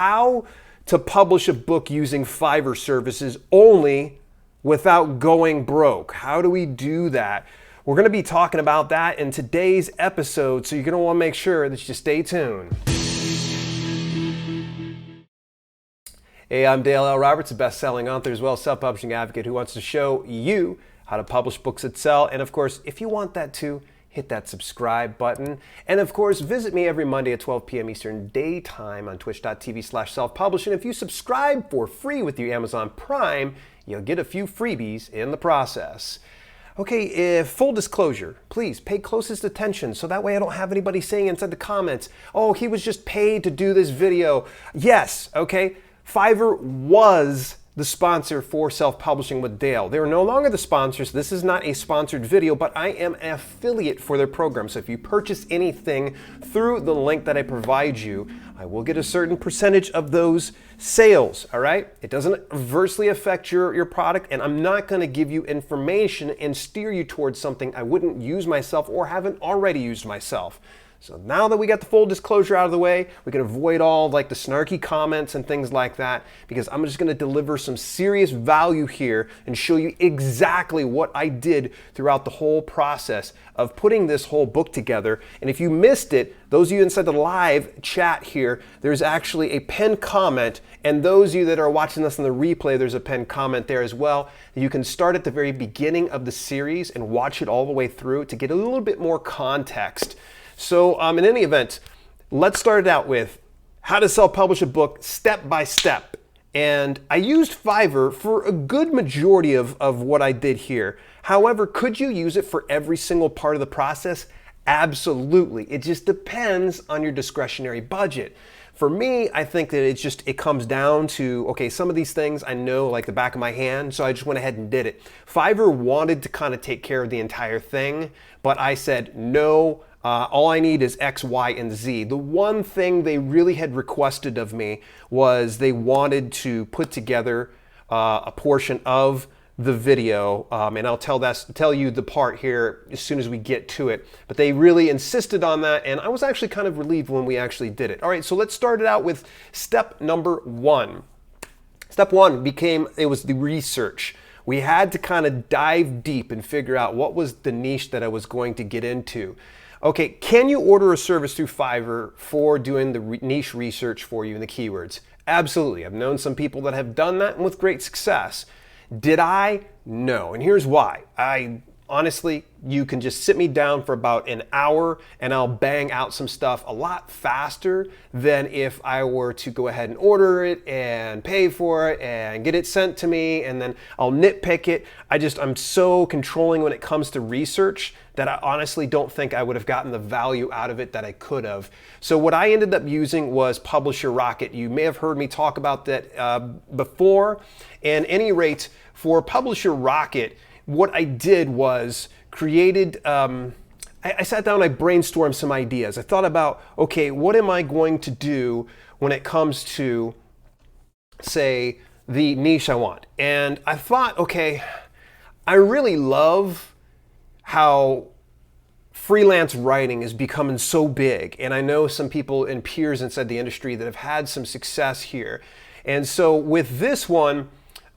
how to publish a book using Fiverr services only without going broke. How do we do that? We're going to be talking about that in today's episode, so you're going to want to make sure that you stay tuned. Hey, I'm Dale L. Roberts, a best-selling author as well as self-publishing advocate who wants to show you how to publish books that sell. And of course, if you want that too, hit that subscribe button. And of course, visit me every Monday at 12 p.m. Eastern Daytime on twitch.tv/self-publish. And if you subscribe for free with your Amazon Prime, you'll get a few freebies in the process. Okay, full disclosure, please pay closest attention so that way I don't have anybody saying inside the comments, oh, he was just paid to do this video. Yes, okay, Fiverr was the sponsor for Self-Publishing with Dale. They are no longer the sponsors. This is not a sponsored video, but I am an affiliate for their program. So if you purchase anything through the link that I provide you, I will get a certain percentage of those sales, all right? It doesn't adversely affect your product, and I'm not gonna give you information and steer you towards something I wouldn't use myself or haven't already used myself. So now that we got the full disclosure out of the way, we can avoid all like the snarky comments and things like that, because I'm just gonna deliver some serious value here and show you exactly what I did throughout the whole process of putting this whole book together. And if you missed it, those of you inside the live chat here, there's actually a pinned comment, and those of you that are watching this on the replay, there's a pinned comment there as well. You can start at the very beginning of the series and watch it all the way through to get a little bit more context. So in any event, let's start it out with how to self-publish a book step by step. And I used Fiverr for a good majority of what I did here. However, could you use it for every single part of the process? Absolutely. It just depends on your discretionary budget. For me, I think that it comes down to, okay, some of these things I know like the back of my hand, so I just went ahead and did it. Fiverr wanted to kind of take care of the entire thing, but I said no. All I need is X, Y, and Z. The one thing they really had requested of me was they wanted to put together a portion of the video, and I'll tell you the part here as soon as we get to it. But they really insisted on that, and I was actually kind of relieved when we actually did it. All right, so let's start it out with step number one. Step one was the research. We had to kind of dive deep and figure out what was the niche that I was going to get into. Okay, can you order a service through Fiverr for doing the niche research for you in the keywords? Absolutely. I've known some people that have done that and with great success. Did I? No. And here's why. Honestly, you can just sit me down for about an hour and I'll bang out some stuff a lot faster than if I were to go ahead and order it and pay for it and get it sent to me and then I'll nitpick it. I'm so controlling when it comes to research that I honestly don't think I would have gotten the value out of it that I could have. So what I ended up using was Publisher Rocket. You may have heard me talk about that before. And at any rate, for Publisher Rocket, what I did was created, I sat down, I brainstormed some ideas. I thought about, okay, what am I going to do when it comes to, say, the niche I want? And I thought, okay, I really love how freelance writing is becoming so big. And I know some people and peers inside the industry that have had some success here. And so with this one,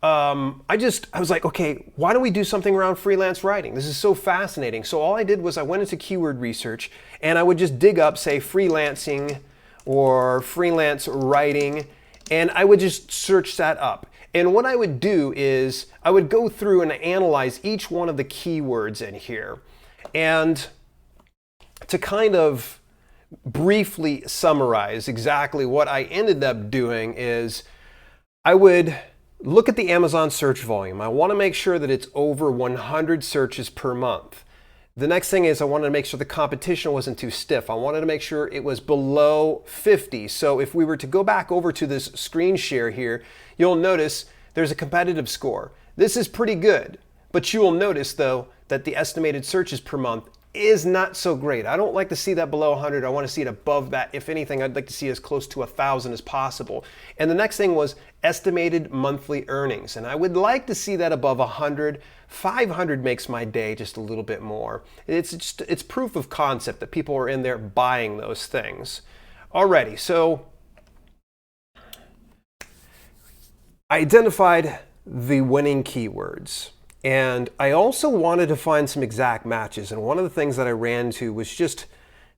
I was like, okay, why don't we do something around freelance writing? This is so fascinating. So all I did was I went into keyword research and I would just dig up, say, freelancing or freelance writing, and I would just search that up. And what I would do is I would go through and analyze each one of the keywords in here. And to kind of briefly summarize exactly what I ended up doing is I would look at the Amazon search volume. I want to make sure that it's over 100 searches per month. The next thing is I wanted to make sure the competition wasn't too stiff. I wanted to make sure it was below 50. So if we were to go back over to this screen share here, you'll notice there's a competitive score. This is pretty good, but you will notice though that the estimated searches per month is not so great. I don't like to see that below 100. I want to see it above that. If anything, I'd like to see as close to 1,000 as possible. And the next thing was estimated monthly earnings. And I would like to see that above 100. 500 makes my day just a little bit more. It's proof of concept that people are in there buying those things. Alrighty, so I identified the winning keywords. And I also wanted to find some exact matches. And one of the things that I ran into was just,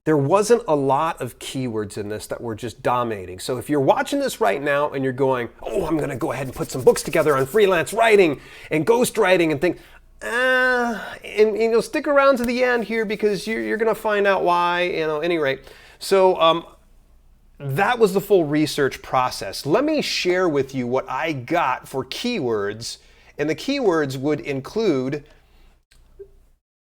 there wasn't a lot of keywords in this that were just dominating. So if you're watching this right now and you're going, oh, I'm going to go ahead and put some books together on freelance writing and ghostwriting and think, and stick around to the end here because you're going to find out why, any rate. So that was the full research process. Let me share with you what I got for keywords. And the keywords would include,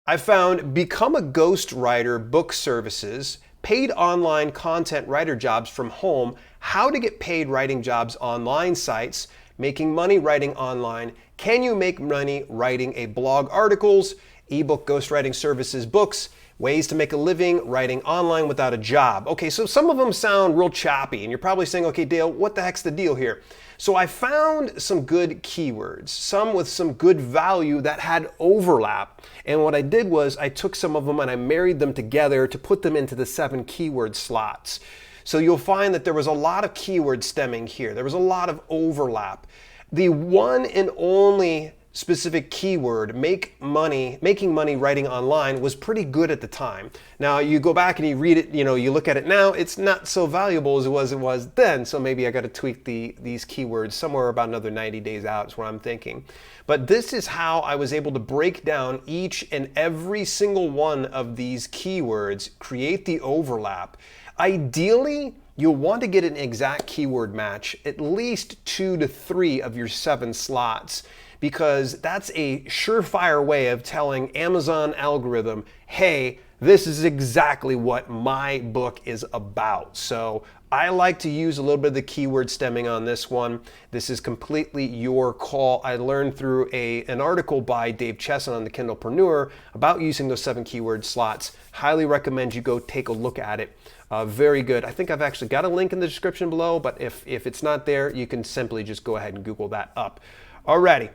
I found become a ghostwriter book services, paid online content writer jobs from home, how to get paid writing jobs online sites, making money writing online, can you make money writing a blog articles, ebook ghostwriting services books, ways to make a living writing online without a job. Okay, so some of them sound real choppy and you're probably saying, okay, Dale, what the heck's the deal here? So I found some good keywords, some with some good value that had overlap. And what I did was I took some of them and I married them together to put them into the 7 keyword slots. So you'll find that there was a lot of keyword stemming here. There was a lot of overlap. The one and only specific keyword, making money writing online, was pretty good at the time. Now you go back and you read it, you look at it now, it's not so valuable as it was then. So maybe I got to tweak these keywords somewhere about another 90 days out is what I'm thinking. But this is how I was able to break down each and every single one of these keywords, create the overlap. Ideally, you'll want to get an exact keyword match, at least 2 to 3 of your 7 slots, because that's a surefire way of telling Amazon algorithm, hey, this is exactly what my book is about. So I like to use a little bit of the keyword stemming on this one. This is completely your call. I learned through an article by Dave Chesson on the Kindlepreneur about using those 7 keyword slots. Highly recommend you go take a look at it. Very good. I think I've actually got a link in the description below, but if it's not there, you can simply just go ahead and Google that up. Alrighty.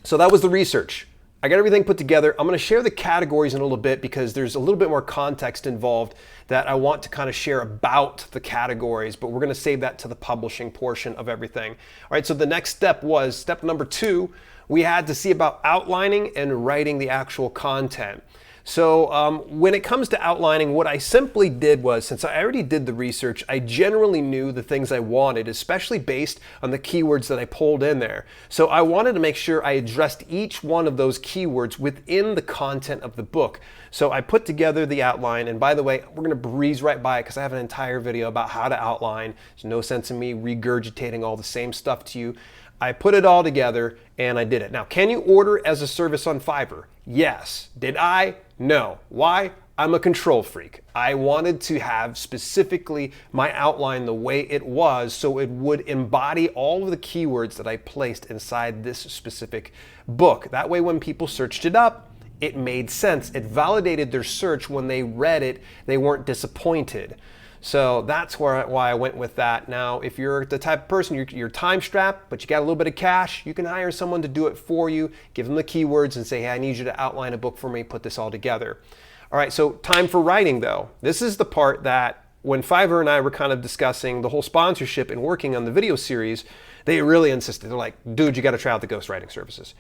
So that was the research. I got everything put together. I'm going to share the categories in a little bit because there's a little bit more context involved that I want to kind of share about the categories, but we're going to save that to the publishing portion of everything. All right, so the next step was step number 2. We had to see about outlining and writing the actual content. So when it comes to outlining, what I simply did was, since I already did the research, I generally knew the things I wanted, especially based on the keywords that I pulled in there. So I wanted to make sure I addressed each one of those keywords within the content of the book. So I put together the outline, and by the way, we're going to breeze right by it because I have an entire video about how to outline. There's no sense in me regurgitating all the same stuff to you. I put it all together and I did it. Now, can you order as a service on Fiverr? Yes. Did I? No. Why? I'm a control freak. I wanted to have specifically my outline the way it was so it would embody all of the keywords that I placed inside this specific book. That way when people searched it up, it made sense. It validated their search. When they read it, they weren't disappointed. So that's why I went with that. Now, if you're the type of person, you're time strapped, but you got a little bit of cash, you can hire someone to do it for you, give them the keywords and say, hey, I need you to outline a book for me, put this all together. All right, so time for writing though. This is the part that when Fiverr and I were kind of discussing the whole sponsorship and working on the video series, they really insisted. They're like, dude, you got to try out the ghostwriting services.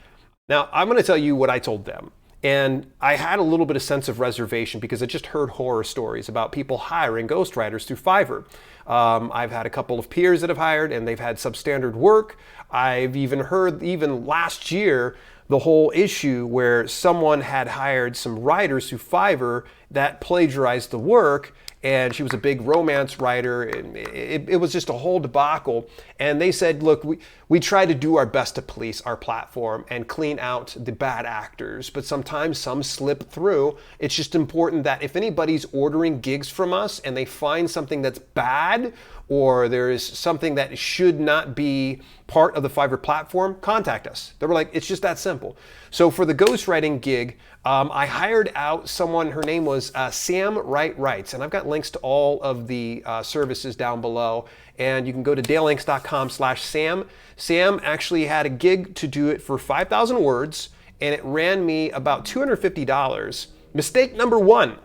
Now, I'm going to tell you what I told them. And I had a little bit of sense of reservation because I just heard horror stories about people hiring ghostwriters through Fiverr. I've had a couple of peers that have hired and they've had substandard work. I've even heard last year the whole issue where someone had hired some writers through Fiverr that plagiarized the work, and she was a big romance writer, and it was just a whole debacle. And they said, look, we try to do our best to police our platform and clean out the bad actors, but sometimes some slip through. It's just important that if anybody's ordering gigs from us and they find something that's bad or there is something that should not be part of the Fiverr platform, contact us. They were like, it's just that simple. So for the ghostwriting gig, I hired out someone, her name was Sam Writes, and I've got links to all of the services down below, and you can go to dalelinks.com/Sam. Sam actually had a gig to do it for 5,000 words, and it ran me about $250. Mistake number one,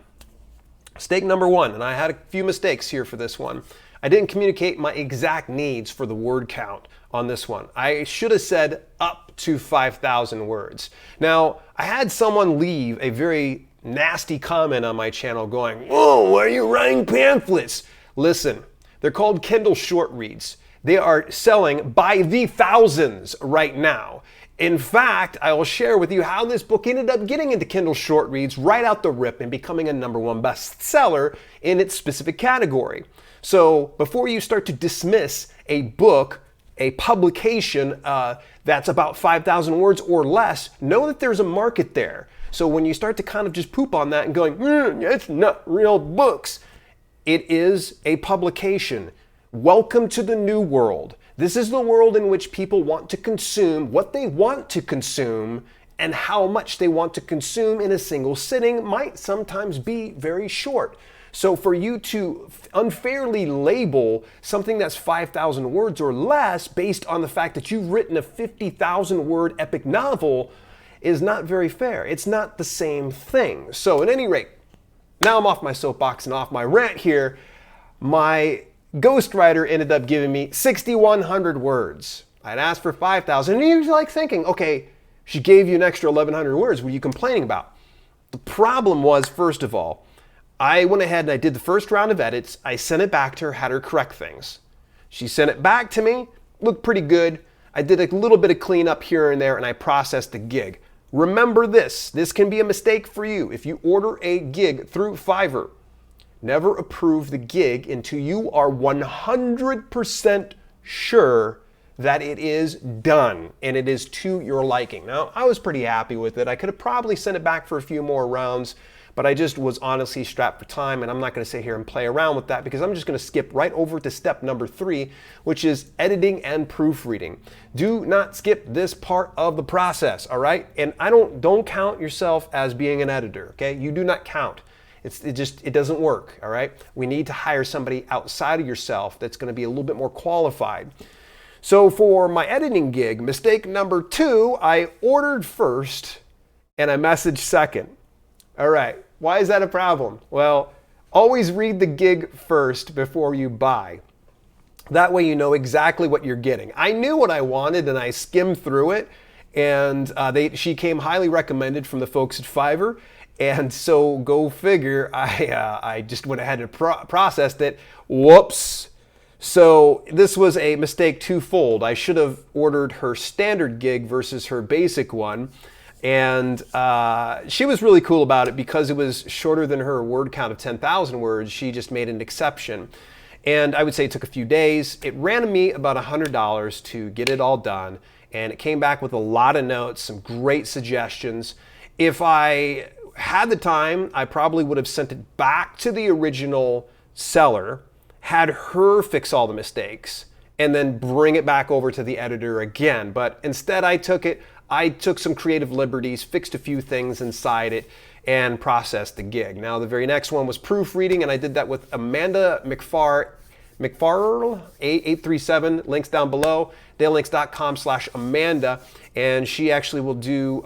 and I had a few mistakes here for this one. I didn't communicate my exact needs for the word count on this one. I should have said up to 5,000 words. Now, I had someone leave a very nasty comment on my channel going, "Oh, why are you writing pamphlets?" Listen, they're called Kindle short reads. They are selling by the thousands right now. In fact, I will share with you how this book ended up getting into Kindle short reads right out the rip and becoming a #1 bestseller in its specific category. So before you start to dismiss a book, a publication that's about 5,000 words or less, know that there's a market there. So when you start to kind of just poop on that and going, it's not real books, it is a publication. Welcome to the new world. This is the world in which people want to consume what they want to consume, and how much they want to consume in a single sitting might sometimes be very short. So for you to unfairly label something that's 5,000 words or less based on the fact that you've written a 50,000 word epic novel is not very fair. It's not the same thing. So at any rate, now I'm off my soapbox and off my rant here. My ghostwriter ended up giving me 6,100 words. I'd asked for 5,000, and you're like thinking, okay, she gave you an extra 1,100 words. What are you complaining about? The problem was, first of all, I went ahead and I did the first round of edits. I sent it back to her, had her correct things. She sent it back to me, looked pretty good. I did a little bit of cleanup here and there, and I processed the gig. Remember this can be a mistake for you. If you order a gig through Fiverr, never approve the gig until you are 100% sure that it is done and it is to your liking. Now, I was pretty happy with it. I could have probably sent it back for a few more rounds, but I just was honestly strapped for time, and I'm not going to sit here and play around with that because I'm just going to skip right over to step number 3, which is editing and proofreading. Do not skip this part of the process, all right? And don't count yourself as being an editor, okay? You do not count. It doesn't work, all right? We need to hire somebody outside of yourself that's going to be a little bit more qualified. So for my editing gig, mistake number 2, I ordered first and I messaged second. All right, why is that a problem? Well, always read the gig first before you buy. That way you know exactly what you're getting. I knew what I wanted and I skimmed through it, and she came highly recommended from the folks at Fiverr. And so go figure, I just went ahead and processed it. Whoops. So this was a mistake twofold. I should have ordered her standard gig versus her basic one. And she was really cool about it because it was shorter than her word count of 10,000 words. She just made an exception. And I would say it took a few days. It ran me about $100 to get it all done. And it came back with a lot of notes, some great suggestions. If I had the time, I probably would have sent it back to the original seller, had her fix all the mistakes, and then bring it back over to the editor again. But instead I took some creative liberties, fixed a few things inside it, and processed the gig. Now the very next one was proofreading, and I did that with Amanda McFarl 837, links down below, dalelinks.com/Amanda, and she actually will do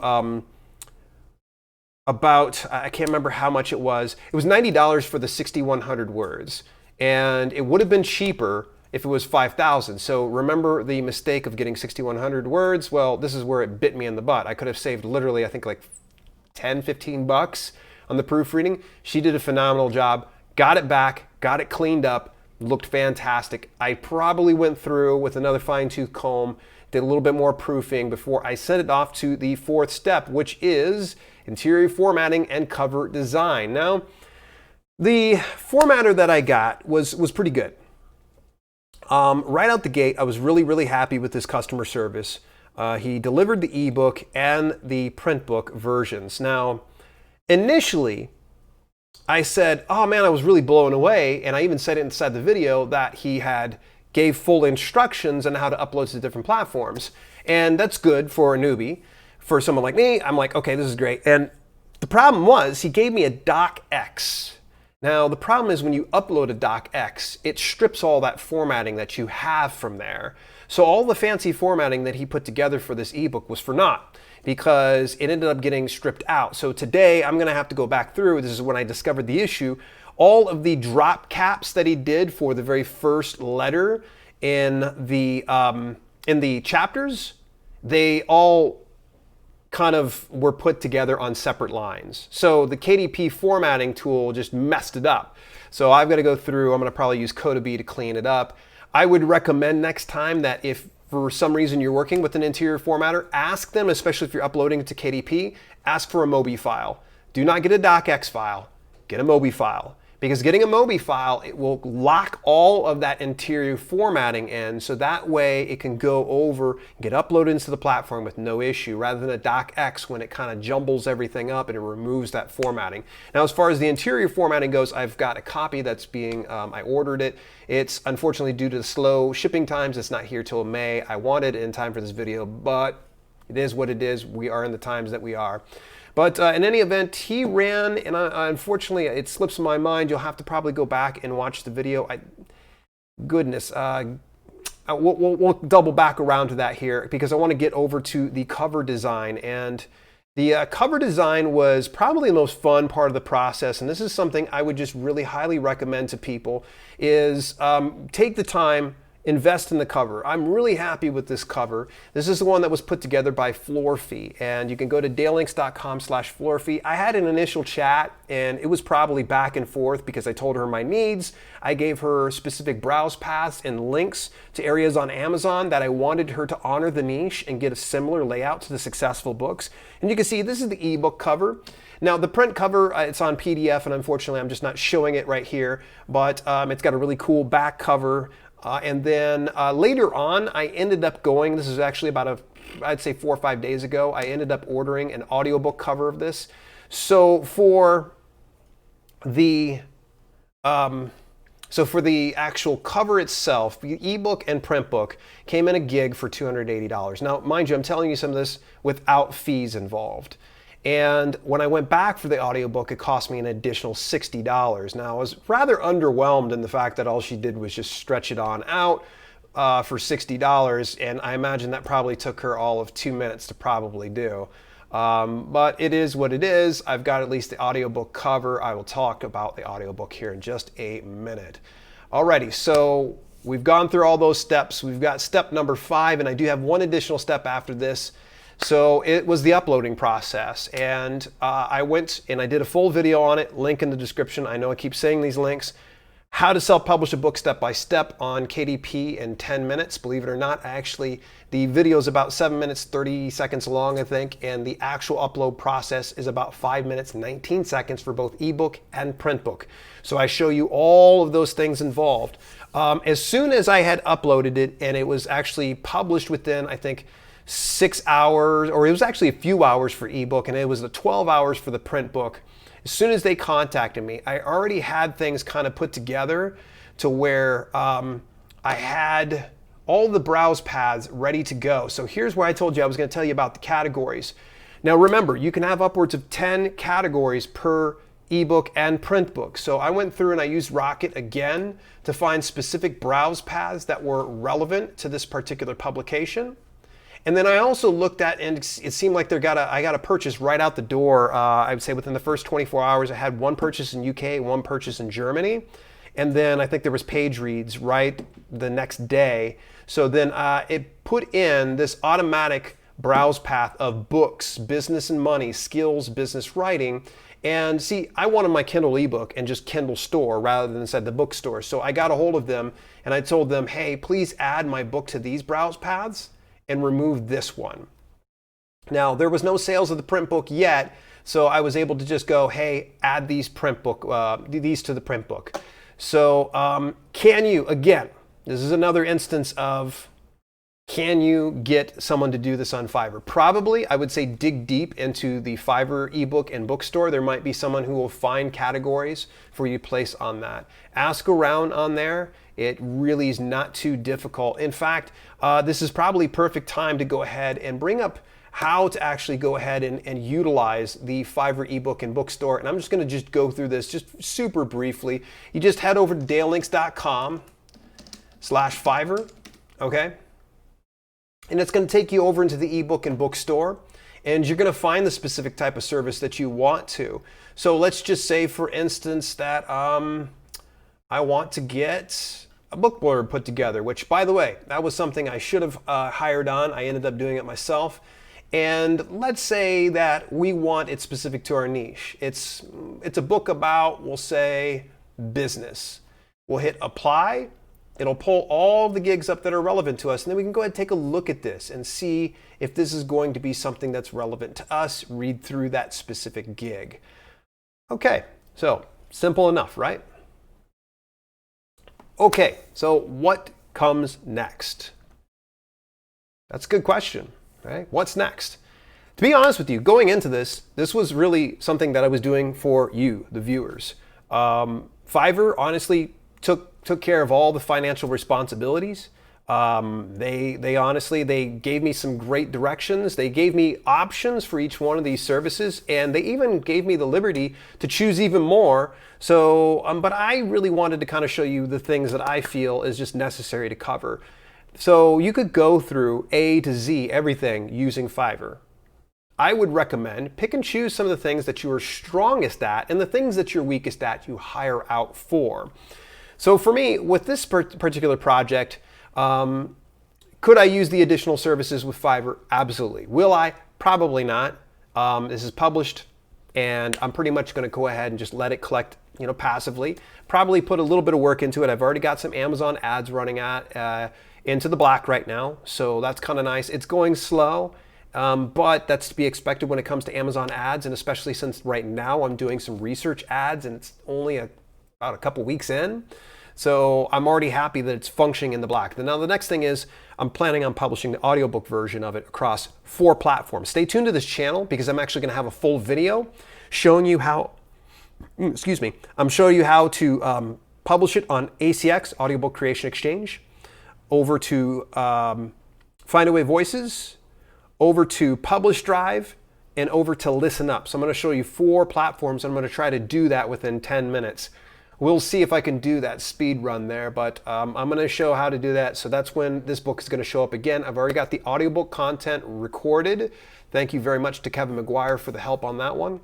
I can't remember how much it was. It was $90 for the 6,100 words, and it would have been cheaper if it was 5,000. So remember the mistake of getting 6,100 words? Well, this is where it bit me in the butt. I could have saved literally, I think like 10, 15 bucks on the proofreading. She did a phenomenal job, got it back, got it cleaned up, looked fantastic. I probably went through with another fine-tooth comb, did a little bit more proofing before I sent it off to the 4th step, which is interior formatting and cover design. Now, the formatter that I got was pretty good. Right out the gate, I was really happy with this customer service. He delivered the ebook and the print book versions. Now, initially, I said, oh man, I was really blown away, and I even said it inside the video that he had gave full instructions on how to upload to different platforms. And that's good for a newbie. For someone like me, I'm like, okay, this is great. And the problem was he gave me a docx. Now, the problem is when you upload a docx, it strips all that formatting that you have from there. So all the fancy formatting that he put together for this ebook was for naught because it ended up getting stripped out. So today I'm going to have to go back through. This is when I discovered the issue. all of the drop caps that he did for the very first letter in the chapters, they all kind of were put together on separate lines. So the KDP formatting tool just messed it up. So I've got to go through, I'm going to probably use Codabee to clean it up. I would recommend next time that if for some reason you're working with an interior formatter, ask them, especially if you're uploading it to KDP, ask for a Mobi file. Do not get a docx file, get a Mobi file. Because getting a Mobi file, it will lock all of that interior formatting in, so that way it can go over, get uploaded into the platform with no issue, rather than a docx when it kind of jumbles everything up and it removes that formatting. Now, as far as the interior formatting goes, I've got a copy that's being, I ordered it. It's unfortunately due to the slow shipping times, it's not here till May. I wanted it in time for this video, but it is what it is. We are in the times that we are. But in any event, he ran, and unfortunately, it slips my mind. You'll have to probably go back and watch the video. We'll double back around to that here because I want to get over to the cover design. And the cover design was probably the most fun part of the process. And this is something I would just really highly recommend to people is take the time, invest in the cover. I'm really happy with this cover. This is the one that was put together by Floorfee, and you can go to dalelinks.com/Floorfee. I had an initial chat, and it was probably back and forth because I told her my needs. I gave her specific browse paths and links to areas on Amazon that I wanted her to honor the niche and get a similar layout to the successful books. And you can see this is the ebook cover. Now the print cover, it's on PDF, and unfortunately I'm just not showing it right here, but it's got a really cool back cover. And then later on, I ended up going, this is actually about I'd say 4 or 5 days ago, I ended up ordering an audiobook cover of this. So for the actual cover itself, the ebook and print book came in a gig for $280. Now, mind you, I'm telling you some of this without fees involved. And when I went back for the audiobook, it cost me an additional $60. Now, I was rather underwhelmed in the fact that all she did was just stretch it on out for $60, and I imagine that probably took her all of 2 minutes to probably do. But it is what it is. I've got at least the audiobook cover. I will talk about the audiobook here in just a minute. Alrighty, so we've gone through all those steps. We've got step number 5, and I do have one additional step after this. So it was the uploading process, and I went and I did a full video on it, link in the description. I know I keep saying these links. How to self-publish a book step by step on KDP in 10 minutes. Believe it or not, the video is about 7 minutes, 30 seconds long, I think, and the actual upload process is about 5 minutes, 19 seconds for both ebook and print book. So I show you all of those things involved. As soon as I had uploaded it, and it was actually published within, I think, 6 hours, or it was actually a few hours for ebook, and it was the 12 hours for the print book. As soon as they contacted me, I already had things kind of put together to where I had all the browse paths ready to go. So here's where I told you I was going to tell you about the categories. Now remember, you can have upwards of 10 categories per ebook and print book. So I went through and I used Rocket again to find specific browse paths that were relevant to this particular publication. And then I also looked at, and it seemed like I got a purchase right out the door. I would say within the first 24 hours, I had one purchase in UK, one purchase in Germany. And then I think there was page reads right the next day. So then it put in this automatic browse path of books, business and money, skills, business writing. And see, I wanted my Kindle ebook and just Kindle store rather than inside the bookstore. So I got a hold of them and I told them, hey, please add my book to these browse paths and remove this one. Now, there was no sales of the print book yet, so I was able to just go, hey, add these these to the print book. So can you, again, this is another instance of, can you get someone to do this on Fiverr? Probably, I would say dig deep into the Fiverr ebook and bookstore. There might be someone who will find categories for you to place on that. Ask around on there. It really is not too difficult. In fact, this is probably perfect time to go ahead and bring up how to actually go ahead and utilize the Fiverr ebook and bookstore. And I'm just going to go through this just super briefly. You just head over to dalelinks.com/Fiverr, okay? And it's going to take you over into the ebook and bookstore. and you're going to find the specific type of service that you want to. So let's just say, for instance, that I want to get a book blurb put together, which, by the way, that was something I should have hired on. I ended up doing it myself. And let's say that we want it specific to our niche. It's a book about, we'll say, business. We'll hit apply. It'll pull all the gigs up that are relevant to us, and then we can go ahead and take a look at this and see if this is going to be something that's relevant to us, read through that specific gig. Okay, so simple enough, right? Okay, so what comes next? That's a good question, right? What's next? To be honest with you, going into this was really something that I was doing for you, the viewers. Fiverr honestly took care of all the financial responsibilities. They honestly gave me some great directions. They gave me options for each one of these services, and they even gave me the liberty to choose even more. So, but I really wanted to kind of show you the things that I feel is just necessary to cover. So you could go through A to Z, everything using Fiverr. I would recommend pick and choose some of the things that you are strongest at, and the things that you're weakest at, you hire out for. So for me, with this particular project, could I use the additional services with Fiverr? Absolutely. Will I? Probably not. This is published, and I'm pretty much going to go ahead and just let it collect, passively. Probably put a little bit of work into it. I've already got some Amazon ads running into the black right now, so that's kind of nice. It's going slow, but that's to be expected when it comes to Amazon ads, and especially since right now I'm doing some research ads, and it's only about a couple weeks in. So I'm already happy that it's functioning in the black. Now the next thing is I'm planning on publishing the audiobook version of it across 4 platforms. Stay tuned to this channel because I'm actually going to have a full video showing you how, I'm showing you how to publish it on ACX, Audiobook Creation Exchange, over to Findaway Voices, over to Publish Drive, and over to Listen Up. So I'm going to show you 4 platforms. I'm going to try to do that within 10 minutes. We'll see if I can do that speed run there, but I'm going to show how to do that. So that's when this book is going to show up again. I've already got the audiobook content recorded. Thank you very much to Kevin McGuire for the help on that one.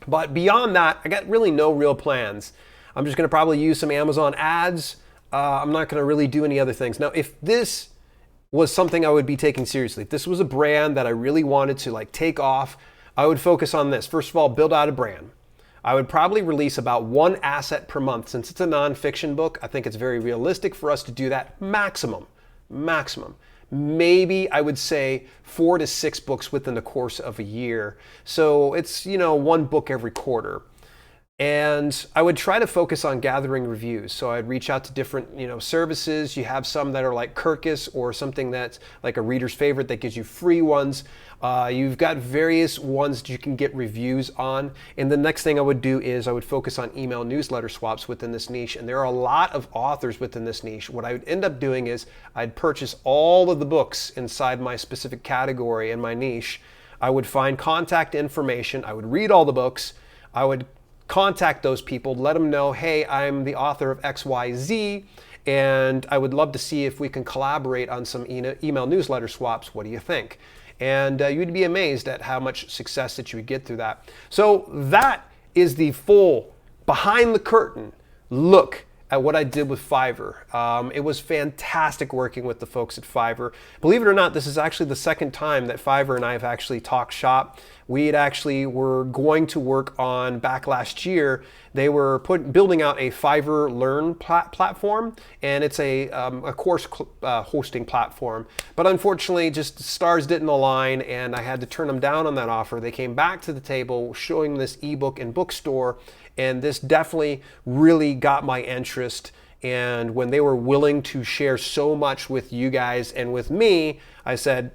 But beyond that, I got really no real plans. I'm just going to probably use some Amazon ads. I'm not going to really do any other things. Now, if this was something I would be taking seriously, if this was a brand that I really wanted to take off, I would focus on this. First of all, build out a brand. I would probably release about 1 asset per month. Since it's a nonfiction book, I think it's very realistic for us to do that maximum. Maybe I would say 4 to 6 books within the course of a year. So it's, 1 book every quarter. And I would try to focus on gathering reviews. So I'd reach out to different, services. You have some that are like Kirkus or something that's like a reader's favorite that gives you free ones. You've got various ones that you can get reviews on. And the next thing I would do is I would focus on email newsletter swaps within this niche. And there are a lot of authors within this niche. What I would end up doing is I'd purchase all of the books inside my specific category and my niche. I would find contact information. I would read all the books. I would contact those people, let them know, hey, I'm the author of XYZ, and I would love to see if we can collaborate on some email newsletter swaps. What do you think? And you'd be amazed at how much success that you would get through that. So that is the full behind the curtain look at what I did with Fiverr. It was fantastic working with the folks at Fiverr. Believe it or not, this is actually the second time that Fiverr and I have actually talked shop. We had actually were going to work on, back last year, they were building out a Fiverr Learn platform, and it's a course hosting platform. But unfortunately, just stars didn't align, and I had to turn them down on that offer. They came back to the table showing this ebook and bookstore, and this definitely really got my interest. And when they were willing to share so much with you guys and with me, I said,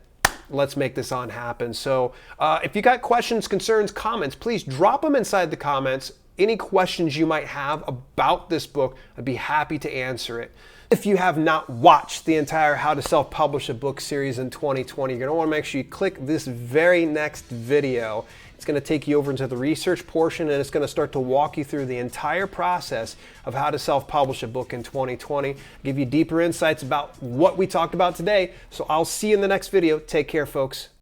let's make this on happen. So if you got questions, concerns, comments, please drop them inside the comments. Any questions you might have about this book, I'd be happy to answer it. If you have not watched the entire How to Self-Publish a Book series in 2020, you're going to want to make sure you click this very next video. It's going to take you over into the research portion, and it's going to start to walk you through the entire process of how to self-publish a book in 2020, give you deeper insights about what we talked about today. So I'll see you in the next video. Take care, folks.